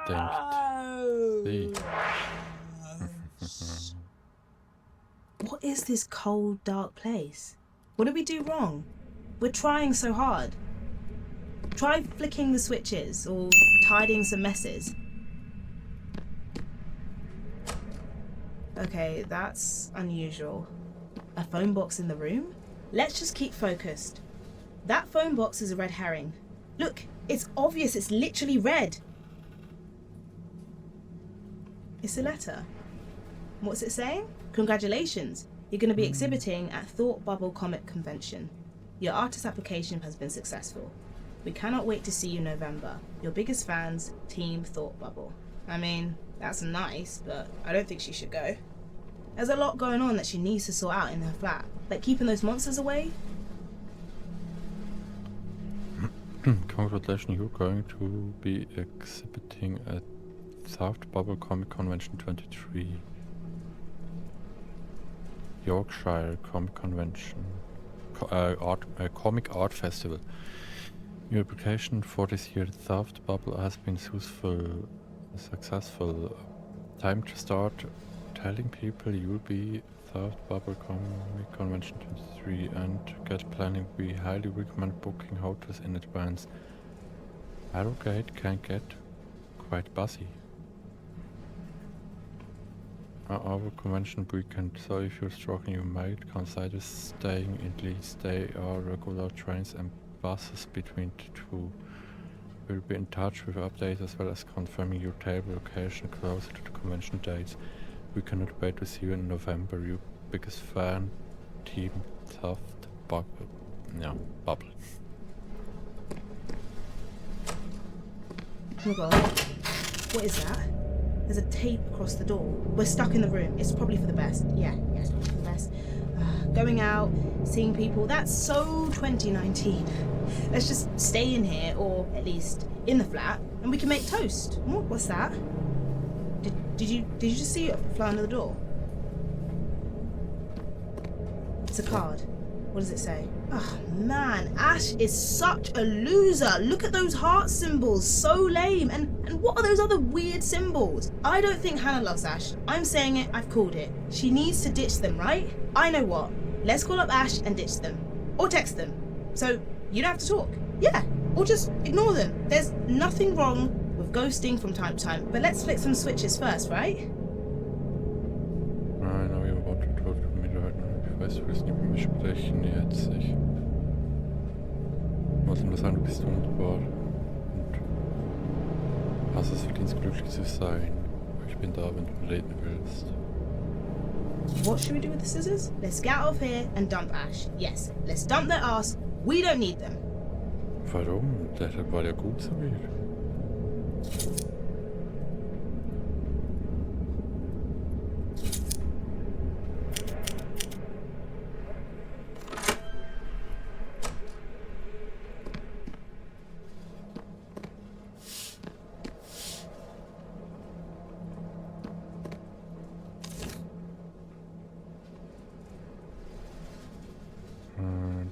denkt sie. What is this cold, dark place? What did we do wrong? We're trying so hard. Try flicking the switches or tidying some messes. Okay, that's unusual. A phone box in the room? Let's just keep focused. That phone box is a red herring. Look, it's obvious, it's literally red. It's a letter. What's it saying? Congratulations, you're going to be exhibiting at Thought Bubble Comic Convention. Your artist application has been successful. We cannot wait to see you in November. Your biggest fans, Team Thought Bubble. I mean, that's nice, but I don't think she should go. There's a lot going on that she needs to sort out in her flat, like keeping those monsters away. Congratulations, you're going to be exhibiting at Thought Bubble Comic Convention 23. Yorkshire Comic Convention. Comic Art Festival. Your application for this year's Thought Bubble has been successful. Time to start telling people you'll be Thought Bubble Comic Convention 23 and get planning. We highly recommend booking hotels in advance. Harrogate can get quite busy. Our convention weekend, so if you're struggling you might consider staying in Leeds. There are regular trains and buses between the two. We'll be in touch with updates as well as confirming your table location closer to the convention dates. We cannot wait to see you in November. Your biggest fan, Team Thought Bubble. Yeah, Bubble. Oh my god. What is that? There's a tape across the door. We're stuck in the room. It's probably for the best. Yeah, it's probably for the best. Going out, seeing people, that's so 2019. Let's just stay in here, or at least in the flat, and we can make toast. What's that? Did you just see it fly under the door? It's a card. What does it say? Oh man, Ash is such a loser. Look at those heart symbols, so lame. And what are those other weird symbols? I don't think Hannah loves Ash. I'm saying it, I've called it. She needs to ditch them, right? I know what. Let's call up Ash and ditch them. Or text them. So you don't have to talk. Yeah, or just ignore them. There's nothing wrong with ghosting from time to time, but let's flick some switches first, right? Nein, aber ihr wollt tot mit Leuten. Ich weiß, du willst nicht mit mir sprechen jetzt. Ich muss nur sagen, du bist wunderbar. Und hast es verdient, glücklich zu sein. Ich bin da, wenn du reden willst. What should we do with the scissors? Let's get out of here and dump Ash. Yes, let's dump their ass. We don't need them. Warum? Der war ja gut zu mir.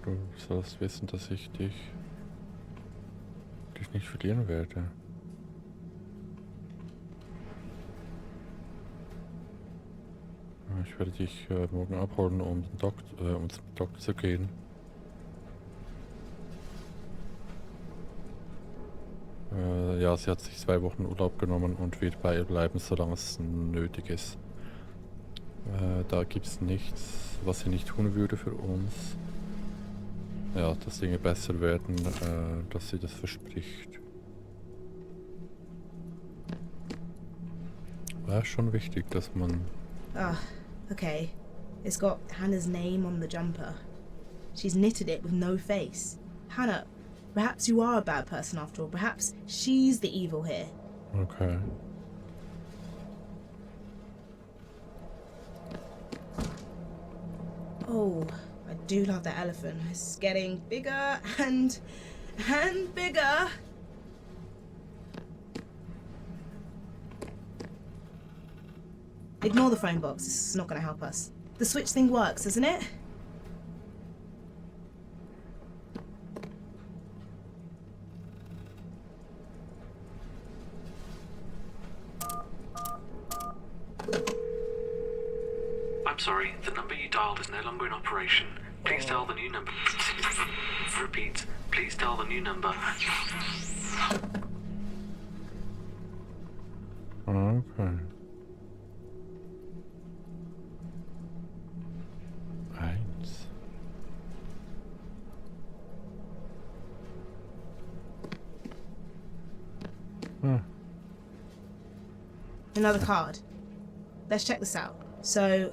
Du sollst wissen, dass ich dich nicht verlieren werde. Ich werde dich morgen abholen, um zum Doktor zu gehen. Ja, sie hat sich 2 Wochen Urlaub genommen und wird bei ihr bleiben, solange es nötig ist. Da gibt es nichts, was sie nicht tun würde für uns. Ja, dass Dinge besser werden, dass sie das verspricht. War schon wichtig, dass man... Ah, okay. It's got Hannah's name on the jumper. She's knitted it with no face. Hannah, perhaps you are a bad person after all. Perhaps she's the evil here. Okay. Oh, I do love that elephant. It's getting bigger and bigger. Ignore the phone box. This is not going to help us. The switch thing works, doesn't it? I'm sorry, the number you dialed is no longer in operation. Please dial the new number. Repeat, please dial the new number. Okay. Eins. Another card. Let's check this out. So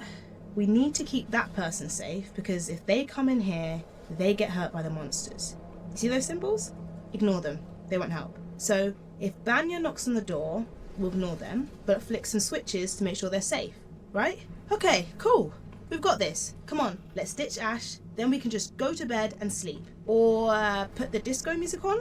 we need to keep that person safe because if they come in here, they get hurt by the monsters. You see those symbols? Ignore them. They won't help. So if Banya knocks on the door, we'll ignore them, but flick some switches to make sure they're safe, right? Okay, cool. We've got this. Come on, let's ditch Ash, then we can just go to bed and sleep. Or put the disco music on?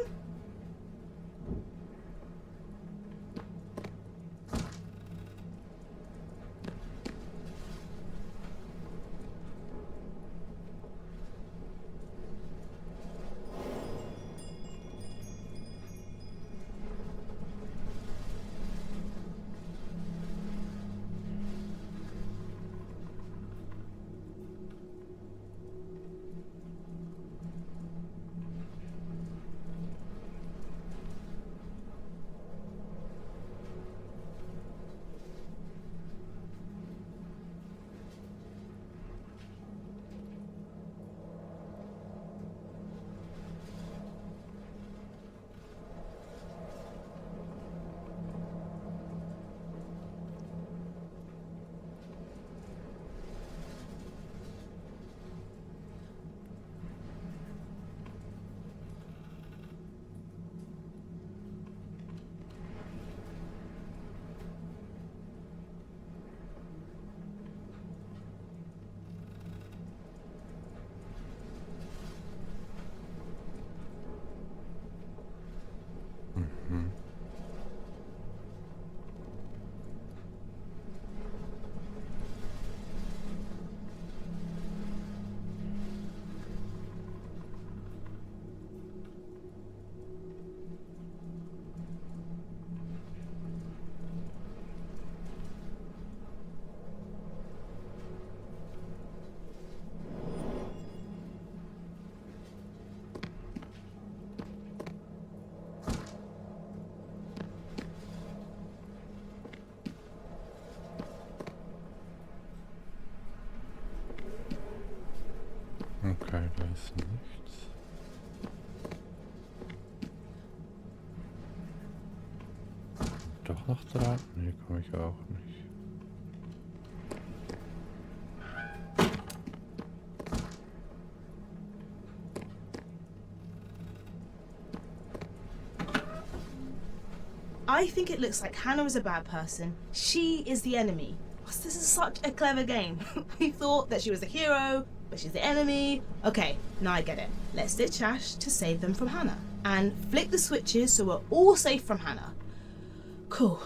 Okay, da ist nichts. Doch noch dran? Nee, komme ich auch nicht. I think it looks like Hannah is a bad person. She is the enemy. This is such a clever game. We thought that she was the hero, but she's the enemy. Okay, now I get it. Let's ditch Ash to save them from Hannah. And flick the switches so we're all safe from Hannah. Cool.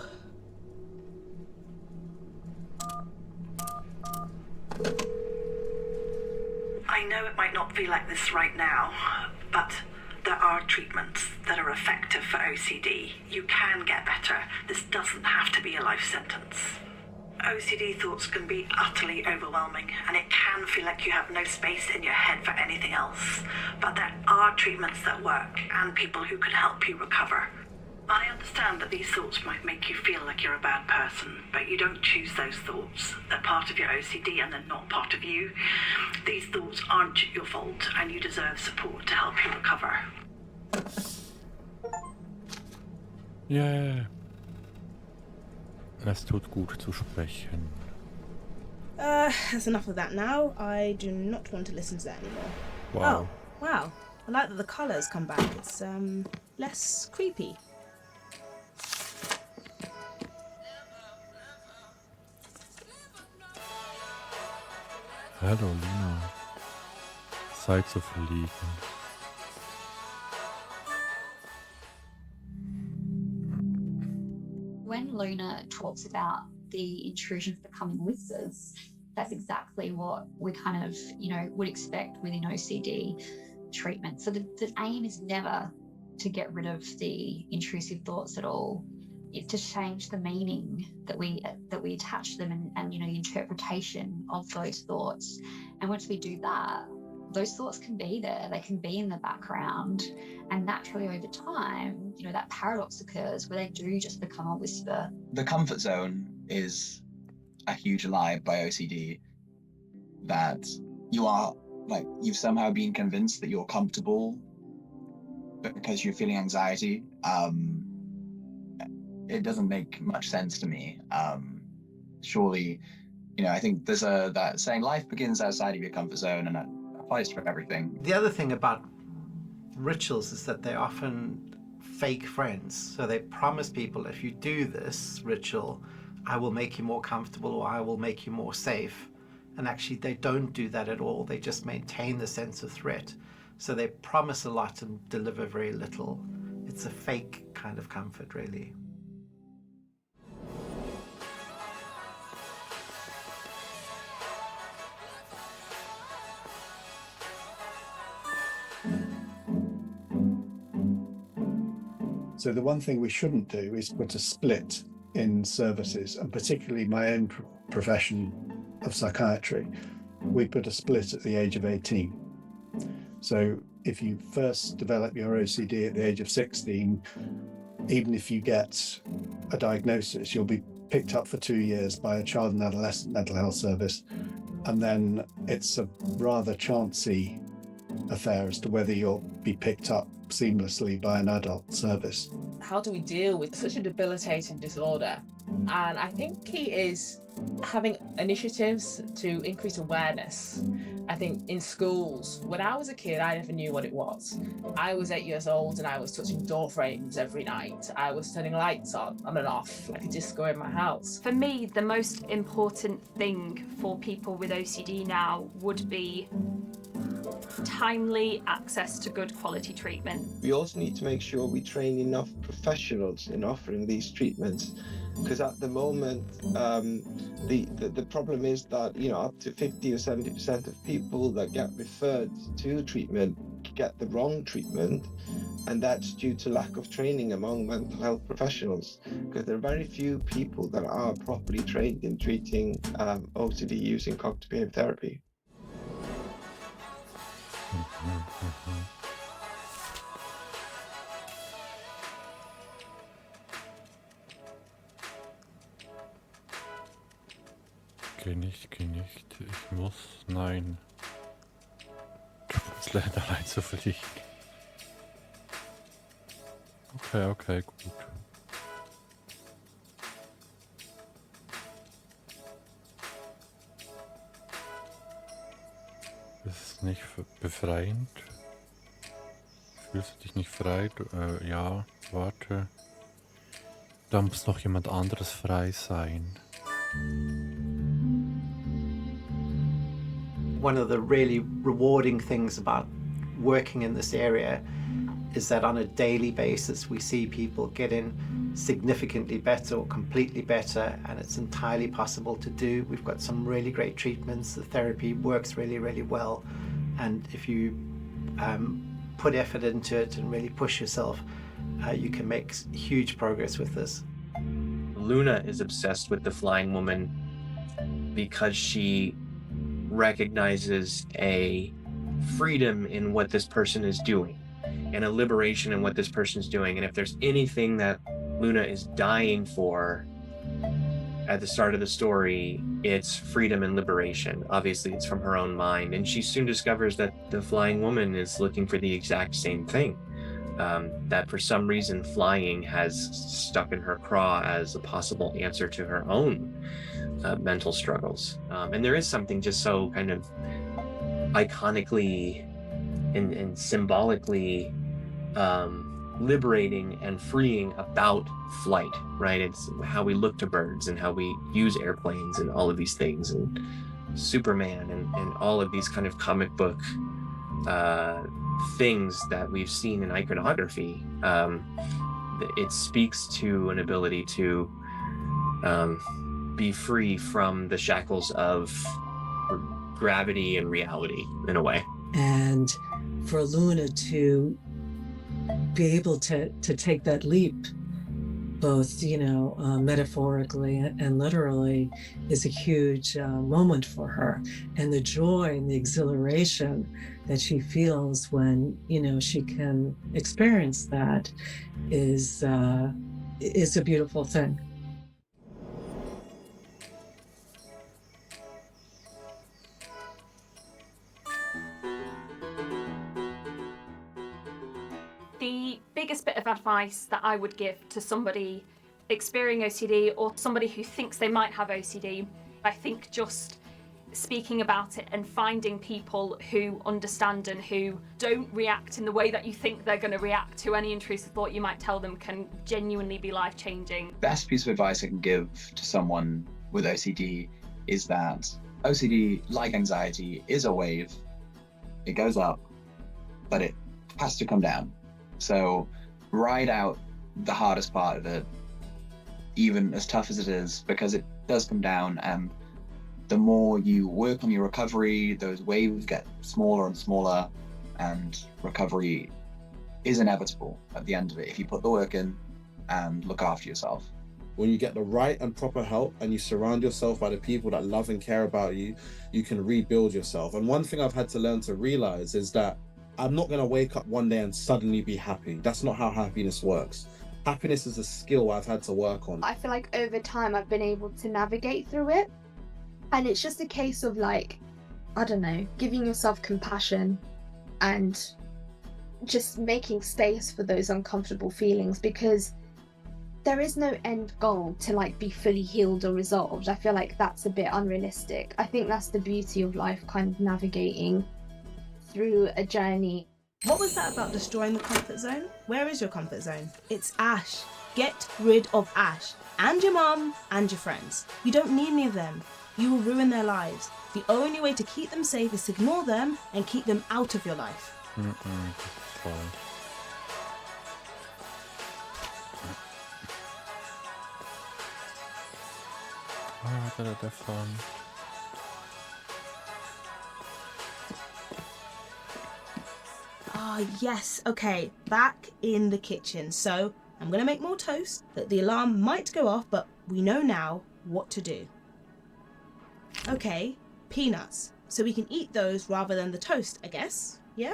I know it might not feel like this right now, but there are treatments that are effective for OCD. You can get better. This doesn't have to be a life sentence. OCD thoughts can be utterly overwhelming, and it can feel like you have no space in your head for anything else. But there are treatments that work, and people who can help you recover. I understand that these thoughts might make you feel like you're a bad person, but you don't choose those thoughts. They're part of your OCD and they're not part of you. These thoughts aren't your fault, and you deserve support to help you recover. Yeah. Es tut gut zu sprechen. That's enough of that now. I do not want to listen to that anymore. Wow. Oh, wow. I like that the colours come back. It's, less creepy. Hallo Lina. Zeit zu verlieben. When Luna talks about the intrusions becoming whispers, that's exactly what we kind of, would expect within OCD treatment. So the aim is never to get rid of the intrusive thoughts at all. to change the meaning that we attach to them, and you know, the interpretation of those thoughts. And once we do that, those thoughts can be there, they can be in the background, and naturally over time, you know, that paradox occurs where they do just become a whisper. The comfort zone is a huge lie by OCD, that you are, like, you've somehow been convinced that you're comfortable because you're feeling anxiety. It doesn't make much sense to me. Surely, you know, I think there's that saying, life begins outside of your comfort zone, and that applies to everything. The other thing about rituals is that they're often fake friends. So they promise people, if you do this ritual, I will make you more comfortable, or I will make you more safe. And actually they don't do that at all. They just maintain the sense of threat. So they promise a lot and deliver very little. It's a fake kind of comfort, really. So the one thing we shouldn't do is put a split in services, and particularly my own profession of psychiatry, we put a split at the age of 18. So if you first develop your OCD at the age of 16, even if you get a diagnosis, you'll be picked up for 2 years by a child and adolescent mental health service. And then it's a rather chancy affair as to whether you'll be picked up seamlessly by an adult service. How do we deal with such a debilitating disorder? And I think key is having initiatives to increase awareness. I think in schools, when I was a kid, I never knew what it was. I was 8 years old and I was touching door frames every night. I was turning lights on and off like a disco in my house. For me, the most important thing for people with OCD now would be timely access to good quality treatment. We also need to make sure we train enough professionals in offering these treatments, because at the moment the problem is that, you know, up to 50 or 70% of people that get referred to treatment get the wrong treatment, and that's due to lack of training among mental health professionals, because there are very few people that are properly trained in treating OCD using cognitive behavior therapy. Geh nicht, ich muss, nein. Du musst lernen, allein zu fliegen. Okay, gut. Ist es nicht befreiend? Fühlst du dich nicht frei? Ja, warte. Da muss noch jemand anderes frei sein. One of the really rewarding things about working in this area is that on a daily basis we see people getting significantly better or completely better, and it's entirely possible to do. We've got some really great treatments. The therapy works really, really well, and if you put effort into it and really push yourself, you can make huge progress with this. Luna is obsessed with the flying woman because she recognizes a freedom in what this person is doing and a liberation in what this person is doing. And if there's anything that Luna is dying for at the start of the story, it's freedom and liberation. Obviously, it's from her own mind. And she soon discovers that the flying woman is looking for the exact same thing. That for some reason flying has stuck in her craw as a possible answer to her own mental struggles. And there is something just so kind of iconically and symbolically liberating and freeing about flight, right? It's how we look to birds and how we use airplanes and all of these things, and Superman and all of these kind of comic book things that we've seen in iconography. It speaks to an ability to be free from the shackles of gravity and reality in a way. And for Luna to be able to take that leap both, metaphorically and literally, is a huge moment for her. And the joy and the exhilaration that she feels when, she can experience that is a beautiful thing. The biggest bit of advice that I would give to somebody experiencing OCD or somebody who thinks they might have OCD, I think just speaking about it and finding people who understand and who don't react in the way that you think they're going to react to any intrusive thought you might tell them can genuinely be life-changing. Best piece of advice I can give to someone with OCD is that OCD, like anxiety, is a wave. It goes up, but it has to come down. So ride out the hardest part of it, even as tough as it is, because it does come down, and the more you work on your recovery, those waves get smaller and smaller, and recovery is inevitable at the end of it if you put the work in and look after yourself. When you get the right and proper help and you surround yourself by the people that love and care about you, you can rebuild yourself. And one thing I've had to learn to realize is that I'm not going to wake up one day and suddenly be happy. That's not how happiness works. Happiness is a skill I've had to work on. I feel like over time I've been able to navigate through it. And it's just a case of giving yourself compassion and just making space for those uncomfortable feelings, because there is no end goal to be fully healed or resolved. I feel like that's a bit unrealistic. I think that's the beauty of life, kind of navigating through a journey. What was that about destroying the comfort zone? Where is your comfort zone? It's Ash. Get rid of Ash and your mum and your friends. You don't need any of them. You will ruin their lives. The only way to keep them safe is to ignore them and keep them out of your life. Fine. Davon. Ah, yes. Okay, back in the kitchen. So I'm going to make more toast. That the alarm might go off, but we know now what to do. Okay, peanuts. So we can eat those rather than the toast, I guess. Yeah?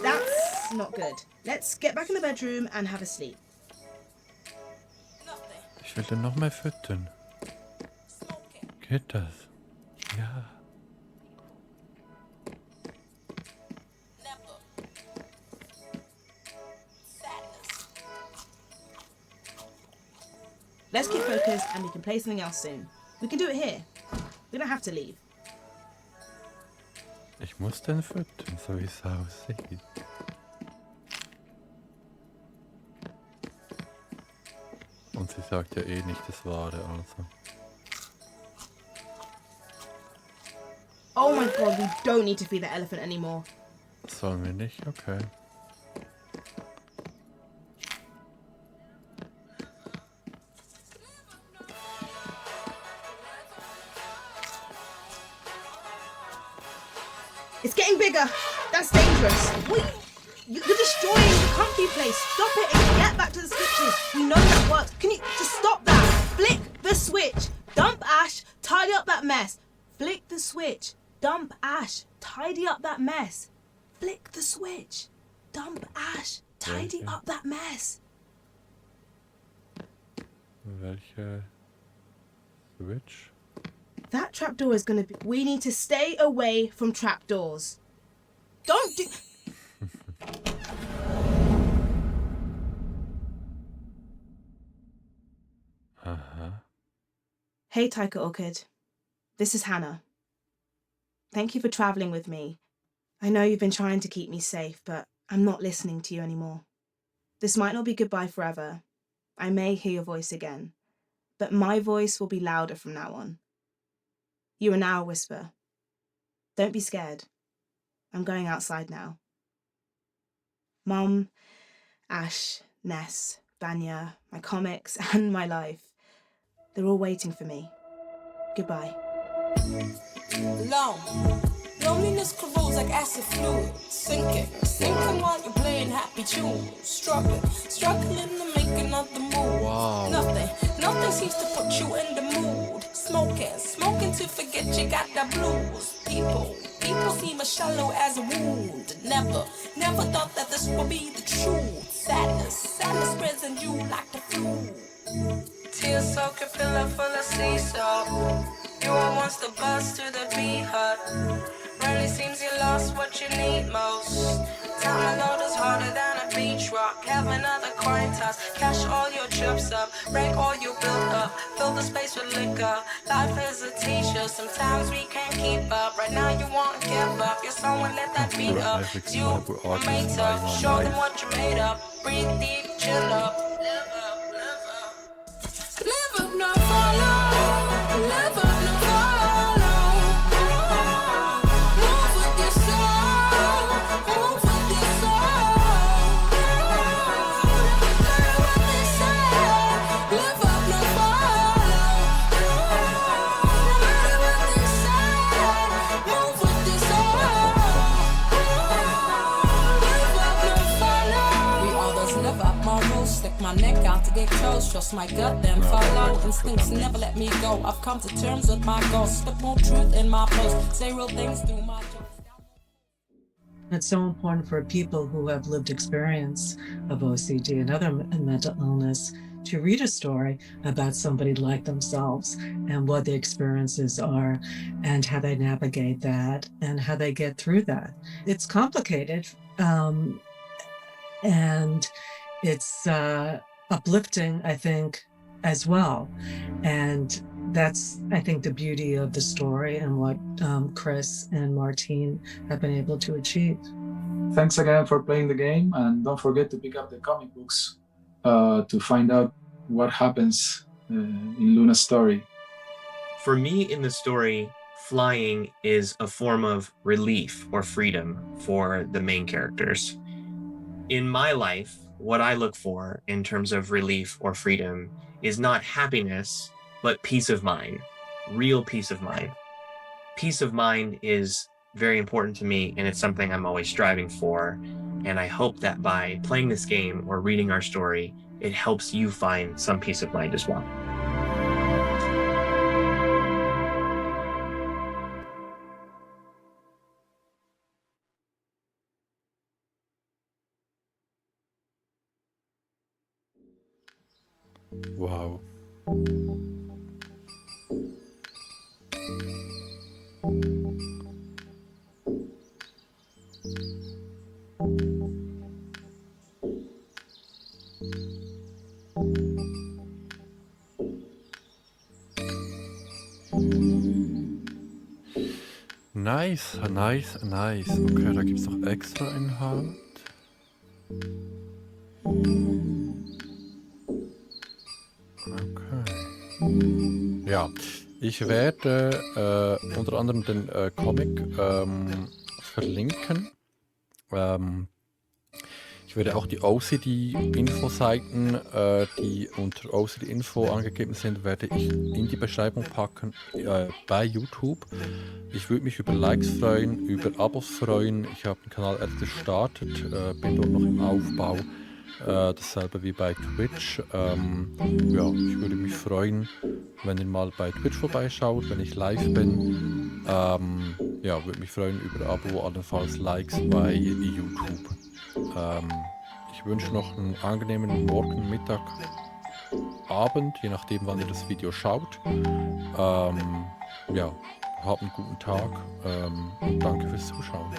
That's not good. Let's get back in the bedroom and have a sleep. Ich will den noch mal füttern. Geht das? Ja. Let's keep focused and we can play something else soon. We can do it here. We don't have to leave. Ich muss den füttern, so wie es aussieht. Und sie sagt ja eh nicht das Wahre, also. Oh my god, we don't need to feed the elephant anymore. Sollen wir nicht? Okay. It's getting bigger. That's dangerous. You're destroying the comfy place. Stop it and get back to the switches. We know that works. Can you just stop that? Flick the switch. Dump Ash. Tidy up that mess. Flick the switch. Dump Ash. Tidy up that mess. Flick the switch. Dump Ash. Tidy up that mess. Welche Switch? That trapdoor is going to be... We need to stay away from trapdoors. Don't do... Hey, Tiger Orchid. This is Hannah. Thank you for travelling with me. I know you've been trying to keep me safe, but I'm not listening to you anymore. This might not be goodbye forever. I may hear your voice again, but my voice will be louder from now on. You are now a whisper. Don't be scared. I'm going outside now. Mum, Ash, Ness, Banya, my comics and my life. They're all waiting for me. Goodbye. Loneliness corrodes like acid fluid, sinking while you're playing happy tunes, struggling to make another move. Wow. Nothing seems to put you in the mood. Smoking to forget you got the blues. People seem as shallow as a wound. Never thought that this would be the truth. Sadness spreads in you like the flu. Tears soak your pillow full of sea salt. You were once the bus to the bee hut. Really seems you lost what you need most. Time alone is harder than a beach rock. Have another coin toss. Cash all your chips up. Break all you built up. Fill the space with liquor. Life is a teacher. Sometimes we can't keep up. Right now you won't give up. You're someone let that beat up. You are made tough. Show them what you made up. Breathe deep, chill up. Live up, no follow. Live up, no follow. Move with your soul. Move with your soul. Matter what they say. Live up, no follow. No matter what they say. Move with your soul. Live up, no follow. We always live up my rules. Stick my neck out to get close. Trust my gut, then follow. Instincts never let me go. I've come to terms with my goals. Spit more truth in my posts. Say real things through my jokes. It's so important for people who have lived experience of OCD and other mental illness to read a story about somebody like themselves and what the experiences are and how they navigate that and how they get through that. It's complicated and it's uplifting, I think, as well. And that's, I think, the beauty of the story and what Chris and Martín have been able to achieve. Thanks again for playing the game, and don't forget to pick up the comic books to find out what happens in Luna's story. For me, in the story, flying is a form of relief or freedom for the main characters. In my life, what I look for in terms of relief or freedom is not happiness, but peace of mind, real peace of mind. Peace of mind is very important to me, and it's something I'm always striving for. And I hope that by playing this game or reading our story, it helps you find some peace of mind as well. Wow. Nice. Okay, da gibt es noch extra Inhalt. Okay. Ja, ich werde unter anderem den Comic verlinken. Ich werde auch die OCD-Info-Seiten, die unter OCD-Info angegeben sind, werde ich in die Beschreibung packen bei YouTube. Ich würde mich über Likes freuen, über Abos freuen. Ich habe den Kanal erst gestartet, bin dort noch im Aufbau. Dasselbe wie bei Twitch. Ja, ich würde mich freuen, wenn ihr mal bei Twitch vorbeischaut, wenn ich live bin. Ja, würde mich freuen über Abo, allenfalls Likes bei YouTube. Ich wünsche noch einen angenehmen Morgen, Mittag, Abend, je nachdem wann ihr das Video schaut. Ja, habt einen guten Tag und danke fürs Zuschauen.